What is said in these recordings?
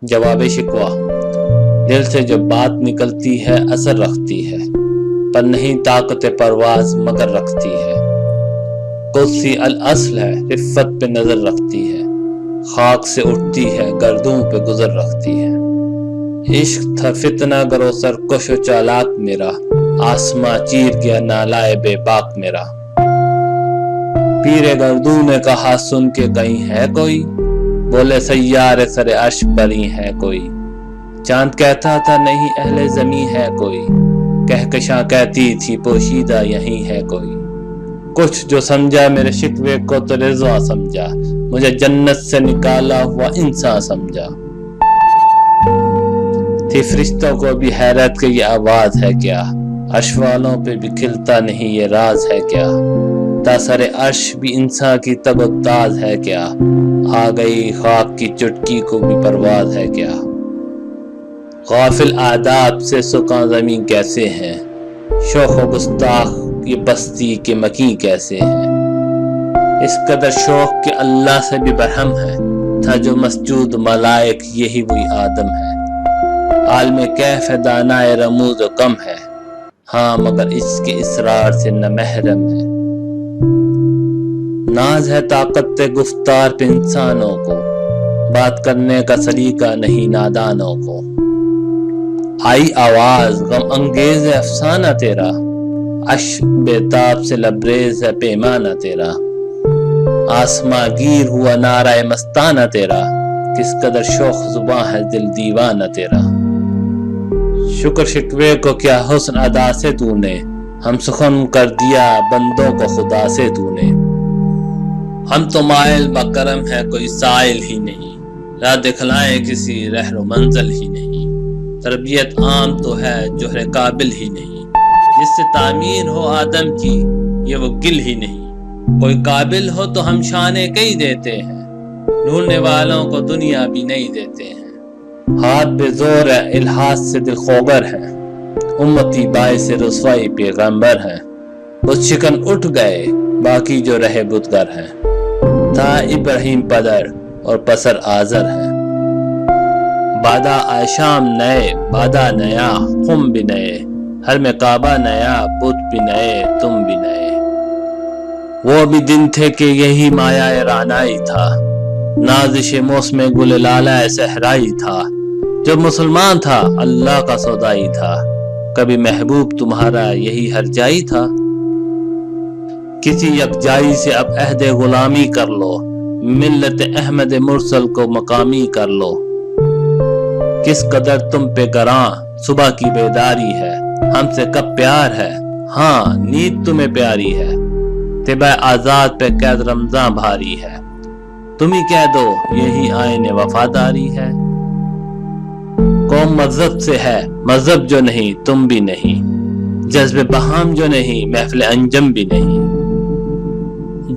جواب شکوہ: دل سے جو بات نکلتی ہے اثر رکھتی ہے، پر نہیں طاقت پرواز مگر رکھتی ہے۔ قدسی الاصل ہے، رفت پہ نظر رکھتی ہے، خاک سے اٹھتی ہے، گردوں پہ گزر رکھتی ہے۔ عشق تھا فتنہ گرو سرکش و چالاک میرا، آسماں چیر گیا نالائے بے باک میرا۔ پیر گردوں نے کہا سن کے کہیں ہے کوئی، بولے سیارے سر عرش بری ہے کوئی۔ چاند کہتا تھا نہیں اہل زمیں ہے کوئی، کہکشاں کہتی تھی پوشیدہ یہیں ہے کوئی۔ کچھ جو سمجھا میرے شکوے کو تو رضا سمجھا، مجھے جنت سے نکالا ہوا انسان سمجھا۔ تھی فرشتوں کو بھی حیرت کہ یہ آواز ہے کیا، عرش والوں پہ بھی کھلتا نہیں یہ راز ہے کیا۔ تا سر عرش بھی انسان کی تگ و تاز ہے کیا، آ گئی خاک کی چٹکی کو بھی پرواز ہے کیا۔ غافل آداب سے سکاں زمین کیسے ہیں، شوخ و گستاخ یہ بستی کے مکیں کیسے ہیں۔ اس قدر شوق کہ اللہ سے بھی برہم ہے، تھا جو مسجود ملائک یہی وہی آدم ہے۔ عالم کیف ہے دانائے رموز و کم ہے، ہاں مگر اس کے اسرار سے نہ محرم ہے۔ ناز ہے طاقت گفتار پہ انسانوں کو، بات کرنے کا سلیقہ نہیں نادانوں کو۔ آئی آواز غم انگیز ہے افسانہ تیرا، عشق بےتاب سے لبریز ہے پیمانہ تیرا۔ آسماں گیر ہوا نعرہ مستانہ تیرا، کس قدر شوخ زباں ہے دل دیوانہ تیرا۔ شکر شکوے کو کیا حسن ادا سے تو نے، ہم سخن کر دیا بندوں کو خدا سے تو نے۔ ہم تو مائل بکرم ہے کوئی سائل ہی نہیں، راہ دکھلائے کسی رہر و منزل ہی نہیں۔ تربیت عام تو ہے جوہر قابل ہی نہیں، جس سے تعمیر ہو آدم کی یہ وہ گل ہی نہیں۔ کوئی قابل ہو تو ہم شانے کئی دیتے ہیں، ڈھونڈنے والوں کو دنیا بھی نہیں دیتے ہیں۔ ہاتھ بے زور ہے الحاظ سے دل خوگر ہے، امتی باعث رسوائی پیغمبر ہیں۔ بت شکن اٹھ گئے باقی جو رہے بتگر ہیں، تھا ابراہیم پدر اور پسر آزر ہیں۔ بادا آشام نئے بادا نیا خم بھی نئے، ہر میں کعبہ نیا بت بھی نئے تم بھی نئے۔ وہ بھی دن تھے کہ یہی مایا رانائی تھا، نازش موسم گل لالہ صحرائی تھا۔ جب مسلمان تھا اللہ کا سودائی تھا، کبھی محبوب تمہارا یہی ہر جائی تھا۔ کسی یکجائی سے اب عہد غلامی کر لو، ملت احمد مرسل کو مقامی کر لو۔ کس قدر تم پہ گراں صبح کی بیداری ہے، ہم سے کب پیار ہے ہاں نیند تمہیں پیاری ہے۔ طبع آزاد پہ قید رمضاں بھاری ہے، تم ہی کہہ دو یہی آئین وفاداری ہے۔ قوم مذہب سے ہے مذہب جو نہیں تم بھی نہیں، جذب بہام جو نہیں محفل انجم بھی نہیں۔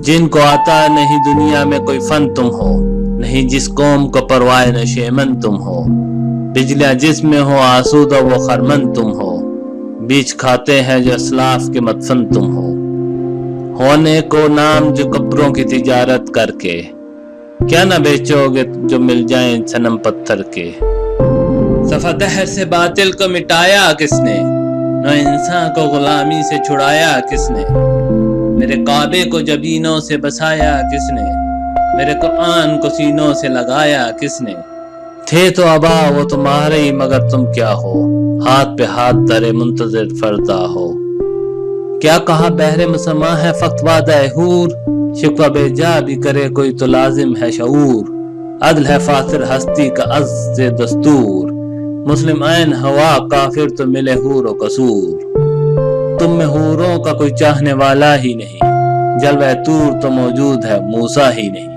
جن کو آتا نہیں دنیا میں کوئی فن تم ہو، نہیں جس قوم کو پروائے نشیمن تم ہو۔ بجلیاں جس میں ہو آسودہ وہ خرمن تم ہو، بیچ کھاتے ہیں جو اسلاف کے مدفن تم ہو۔ ہونے کو نام جو قبروں کی تجارت کر کے، کیا نہ بیچو گے جو مل جائیں صنم پتھر کے۔ صفحہ دہر سے باطل کو مٹایا کس نے، نو انسان کو غلامی سے چھڑایا کس نے۔ میرے کعبے کو جبینوں سے بسایا کس نے، میرے قرآن کو سینوں سے لگایا کس نے۔ تھے تو آبا وہ تمہارے ہی مگر تم کیا ہو، ہاتھ پہ ہاتھ دھرے منتظر فردا ہو۔ کیا کہا بحر مسمع ہے فقط وعدہ حور، شکوہ بے جا بھی کرے کوئی تو لازم ہے شعور۔ عدل ہے فاصل ہستی کا عز دستور، مسلم عین ہوا کافر تو ملے حور و قصور۔ تم میں حوروں کا کوئی چاہنے والا ہی نہیں، جلوہ طور تو موجود ہے موسیٰ ہی نہیں۔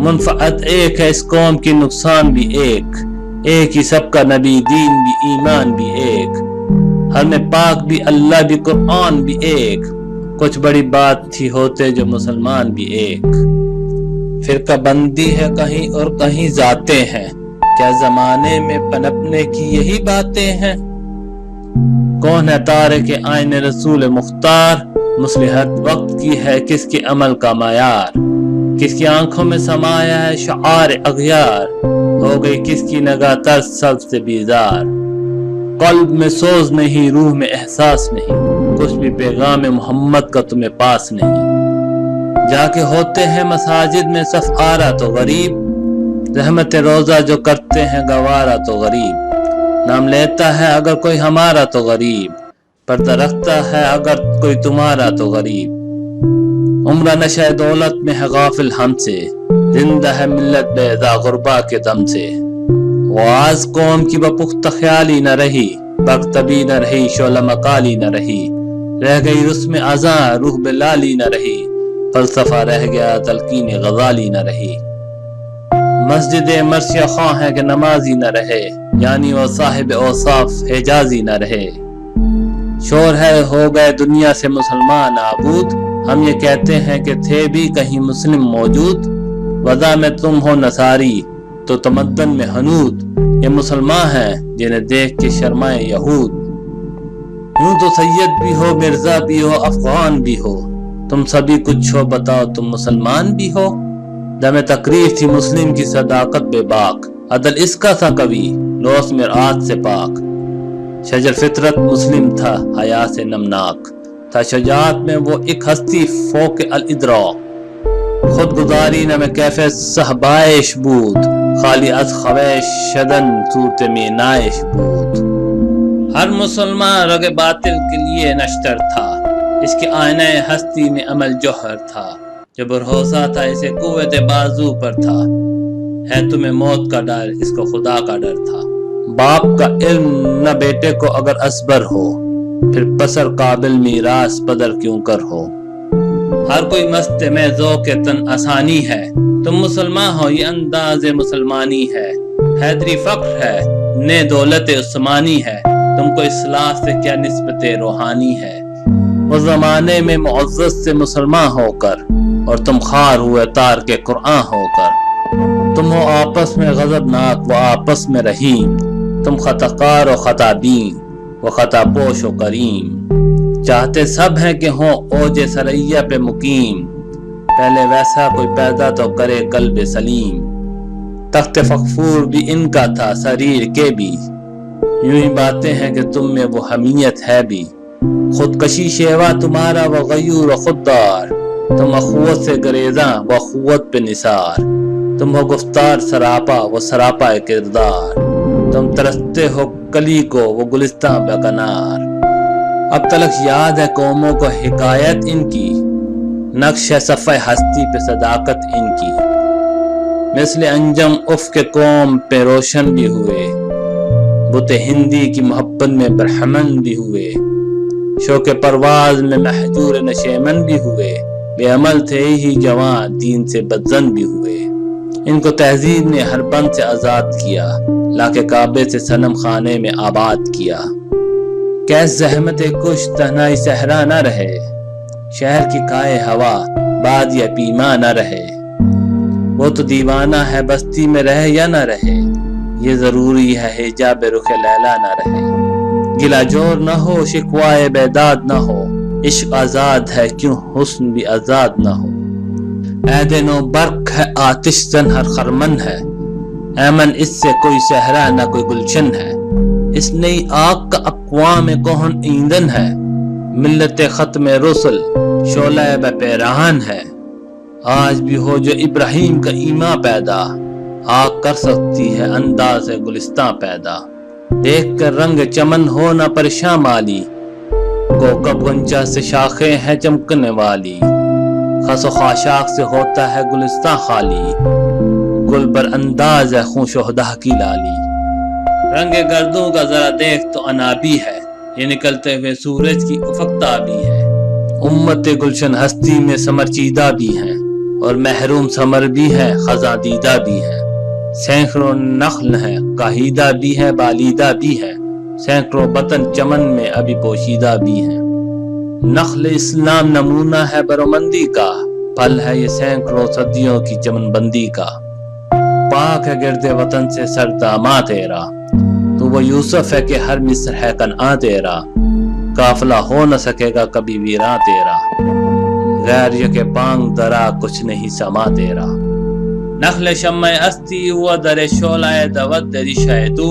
منفعت ایک ہے اس قوم کی نقصان بھی ایک، ایک ہی سب کا نبی دین بھی ایمان بھی ایک۔ ہر میں پاک بھی اللہ بھی قرآن بھی ایک، کچھ بڑی بات تھی ہوتے جو مسلمان بھی ایک۔ فرقہ بندی ہے کہیں اور کہیں ذاتیں ہیں، کیا زمانے میں پنپنے کی یہی باتیں ہیں۔ کون ہے تارک آئین رسول مختار، مصلحت وقت کی ہے کس کے عمل کا معیار۔ کس کی آنکھوں میں سمایا ہے شعار اغیار، ہو گئی کس کی نگاہ ترس سب سے بیزار، قلب میں سوز نہیں، روح میں احساس نہیں، کچھ بھی پیغام محمد کا تمہیں پاس نہیں۔ جا کے ہوتے ہیں مساجد میں صف آرا تو غریب، رحمت روزہ جو کرتے ہیں گوارا تو غریب، نام لیتا ہے اگر کوئی ہمارا تو غریب، پردہ رکھتا ہے اگر کوئی تمہارا تو غریب۔ عمرہ نشہ دولت میں ہے غافل ہم سے، زندہ ہے ملت بیضا غربا کے دم سے۔ واز قوم کی بپختہ خیالی نہ رہی، بختبی نہ رہی، شعلہ مقالی نہ رہی، رہ گئی رسم ازاں روح بلالی نہ رہی، فلسفہ رہ گیا تلقین غزالی نہ رہی۔ مسجد مرثیہ خواہ ہے کہ نمازی نہ رہے، یعنی وہ صاحب اوصاف حجازی نہ رہے۔ شور ہے ہو گئے دنیا سے مسلمان نابود، ہم یہ کہتے ہیں کہ تھے بھی کہیں مسلم موجود۔ وضع میں تم ہو نصاری تو تمدن میں ہنود، یہ مسلمان ہیں جنہیں دیکھ کے شرمائے یہود۔ یوں تو سید بھی ہو، مرزا بھی ہو، افغان بھی ہو، تم سبھی کچھ ہو، بتاؤ تم مسلمان بھی ہو۔ دم تقریر تھی مسلم کی صداقت بے باک، عدل اس کا تھا کبھی لوس مرآت سے پاک۔ شجر فطرت مسلم تھا حیا سے نمناک، تھا شجاعت میں وہ ایک ہستی فوق الادراک۔ خود گزاری نہ میں کیف صحبائش بود، خالی از خویش شدن صورت میں نائش بود۔ ہر مسلمان رگ باطل کے لیے نشتر تھا، اس کے آئینہ ہستی میں عمل جوہر تھا۔ جو بھروسہ تھا اسے قوت بازو پر تھا، ہے تمہیں موت کا ڈر اس کو خدا کا ڈر تھا۔ باپ کا علم نہ بیٹے کو اگر اصبر ہو، پھر پسر قابل میراث پدر کیوں کر ہو۔ ہر کوئی مست میں ذوق تن آسانی ہے، تم مسلمان ہو یہ انداز مسلمانی ہے۔ حیدری فخر ہے نے دولت عثمانی ہے، تم کو اصلاح سے کیا نسبت روحانی ہے۔ اس زمانے میں معزز سے مسلمان ہو کر، اور تم خار ہوئے تار کے قرآن ہو کر۔ تم ہو آپس میں غضبناک وہ آپس میں رحیم، تم خطاکار و خطا بین وہ خطا پوش و کریم۔ چاہتے سب ہیں کہ ہوں اوج سریا پہ مقیم، پہلے ویسا کوئی پیدا تو کرے قلب سلیم۔ تخت فغفور بھی ان کا تھا سریر کے بھی، یوں ہی باتیں ہیں کہ تم میں وہ حمیت ہے بھی۔ خودکشی شیوا تمہارا وہ غیور و خوددار، تم اخوت سے گریزاں وہ اخوت پہ نثار۔ تم ہو گفتار سراپا وہ سراپا کردار، تم ترستے ہو کلی کو وہ گلستان بکنار۔ اب تلک یاد ہے قوموں کو حکایت ان کی، نقش ہے صفحہ ہستی پہ صداقت ان کی۔ مثل انجم افق قوم پہ روشن بھی ہوئے، بت ہندی کی محبت میں برہمن بھی ہوئے۔ شوق پرواز میں محجور نشیمن بھی ہوئے، بے عمل تھے ہی جوان دین سے بدزن بھی ہوئے۔ ان کو تہذیب نے ہر بند سے آزاد کیا، لاکے کعبے سے صنم خانے میں آباد کیا۔ کیس زحمت کش تنہائی صحرا نہ رہے، شہر کی کائے ہوا باد یا پیما نہ رہے۔ وہ تو دیوانہ ہے بستی میں رہے یا نہ رہے، یہ ضروری ہے حجاب رخ لیلا نہ رہے۔ گلا جور نہ ہو شکوائے بیداد نہ ہو، عشق آزاد ہے کیوں حسن بھی آزاد نہ ہو۔ عہد نو برق ہے آتش زن ہر خرمن ہے، ایمن اس سے کوئی صحرا نہ کوئی گلشن ہے۔ اس نئی آگ کا اقوام کہن ایندھن ہے، ملت ختم رسل شعلہ بپیراہن ہے۔ آج بھی ہو جو ابراہیم کا ایمان پیدا، آگ کر سکتی ہے انداز گلستان پیدا۔ دیکھ کر رنگ چمن ہو نہ پریشان مالی، کوکب گنچا سے شاخیں ہیں چمکنے والی۔ خس و خاشاک سے ہوتا ہے گلستان خالی، گل بر انداز ہے خون شہدہ کی لالی۔ رنگ گردوں کا ذرا دیکھ تو انابی ہے، یہ نکلتے ہوئے سورج کی افق تابی ہے۔ امت گلشن ہستی میں سمرچیدہ بھی ہیں، اور محروم سمر بھی ہے خزاں دیدہ بھی ہے۔ سینکڑوں نخل ہیں کاہیدہ بھی ہے بالیدہ بھی ہے، سینکڑوں وطن چمن میں ابھی پوشیدہ بھی ہیں۔ نخل اسلام نمونہ ہے برومندی کا، پھل ہے یہ سینکڑوں صدیوں کی چمن بندی کا۔ پاک ہے گرد وطن سے سر داماں تیرا، تو وہ یوسف ہے کہ ہر مصر ہے کنعان تیرا۔ قافلہ ہو نہ سکے گا کبھی ویراں تیرا، غیر یہ کہ بانگ درا کچھ نہیں سما تیرا۔ نخل شمع استی و در شعلہ دود دریشہ تو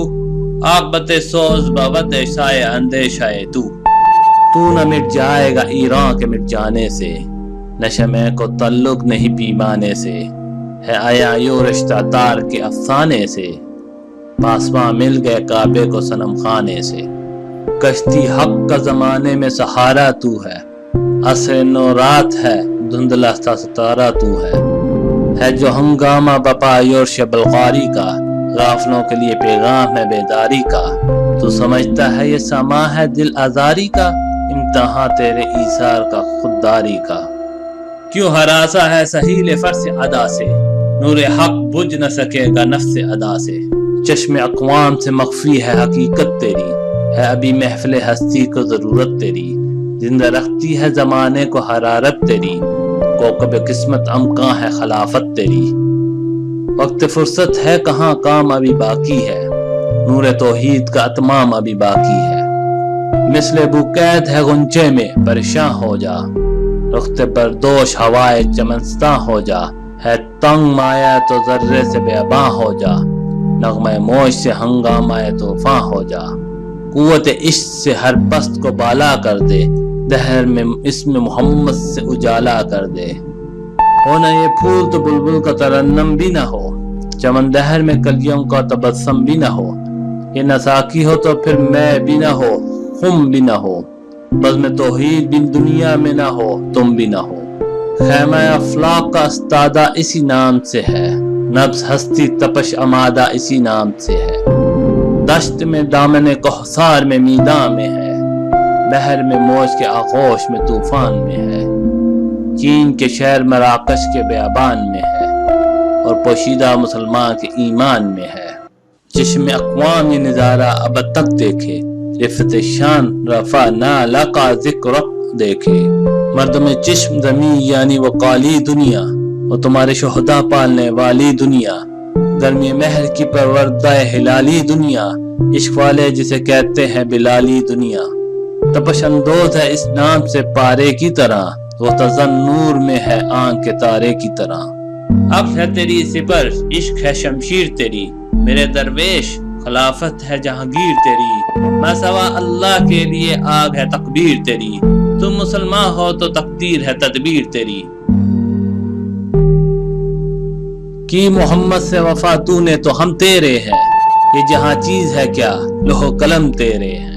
عاقبت سوز بود سائے اندیشہ تو نہ مٹ جائے گا ایران کے مٹ جانے سے، نہ شمع کو تعلق نہیں پیمانے سے، ہے آیا یوں رشتہ دار کے افسانے سے، پاسباں مل گئے کعبے کو صنم خانے سے۔ کشتی حق کا زمانے میں سہارا تو ہے، عصر نو رات ہے دھندلا سا ستارہ تو ہے جو ہنگامہ بپا یورش بلغاری کا، غافلوں کے لیے پیغام ہے بیداری کا۔ تو سمجھتا ہے یہ سما ہے دل آزاری کا، امتحان تیرے ایثار کا خودداری کا۔ کیوں ہراسا ہے سہیل فرس ادا سے، نور حق بجھ نہ سکے گا نفس ادا سے۔ چشم اقوام سے مخفی ہے حقیقت تیری، ہے ابھی محفل ہستی کو ضرورت تیری، زندہ رکھتی ہے زمانے کو حرارت تیری، کوکب قسمت امکاں ہے خلافت تیری۔ وقت فرصت ہے کہاں کام ابھی باقی ہے، نور توحید کا اتمام ابھی باقی ہے۔ مثل بوقید ہے غنچے میں پریشاں ہو جا، رخت بردوش ہوائے چمنستاں ہو جا، ہے تنگ مایا تو ذرے سے بیاباں ہو جا، نغمہ موج سے ہنگامہ طوفاں ہو جا۔ قوت عشق سے ہر پست کو بالا کر دے، دہر میں اسم محمد سے اجالا کر دے۔ ہونا یہ پھول تو بلبل کا ترنم بھی نہ ہو، چمن دہر میں کلیوں کا تبسم بھی نہ ہو، یہ نساکی ہو تو پھر میں بھی نہ ہو، خم بھی نہ ہو، بزم توحید بھی دنیا میں نہ ہو، تم بھی نہ ہو۔ خیمہ افلاق کا استادہ اسی نام سے ہے، نبض ہستی تپش امادہ اسی نام سے ہے۔ دشت میں دامن کوثر میں میداں میں ہے، بحر میں موج کے آغوش میں طوفان میں ہے، چین کے شہر مراکش کے بیابان میں ہے، اور پوشیدہ مسلمان کے ایمان میں ہے۔ چشم اقوام یہ نظارہ ابد تک دیکھے، رفت شان رفع نہ کا ذکر دیکھے۔ مردم چشم زمین یعنی وہ کالی دنیا، وہ تمہارے شہداء پالنے والی دنیا، گرمی مہر کی پروردہ ہلالی دنیا، عشق والے جسے کہتے ہیں بلالی دنیا۔ تپش اندوز ہے اس نام سے پارے کی طرح، وہ تزن نور میں ہے آنکھ کے تارے کی طرح۔ اب ہے تیری سپر عشق ہے شمشیر تیری، میرے درویش خلافت ہے جہانگیر تیری، میں سوا اللہ کے لیے آگ ہے تکبیر تیری، تم مسلمان ہو تو تقدیر ہے تدبیر تیری۔ کی محمد سے وفا تو نے تو ہم تیرے ہیں، یہ جہاں چیز ہے کیا لوح قلم تیرے ہیں۔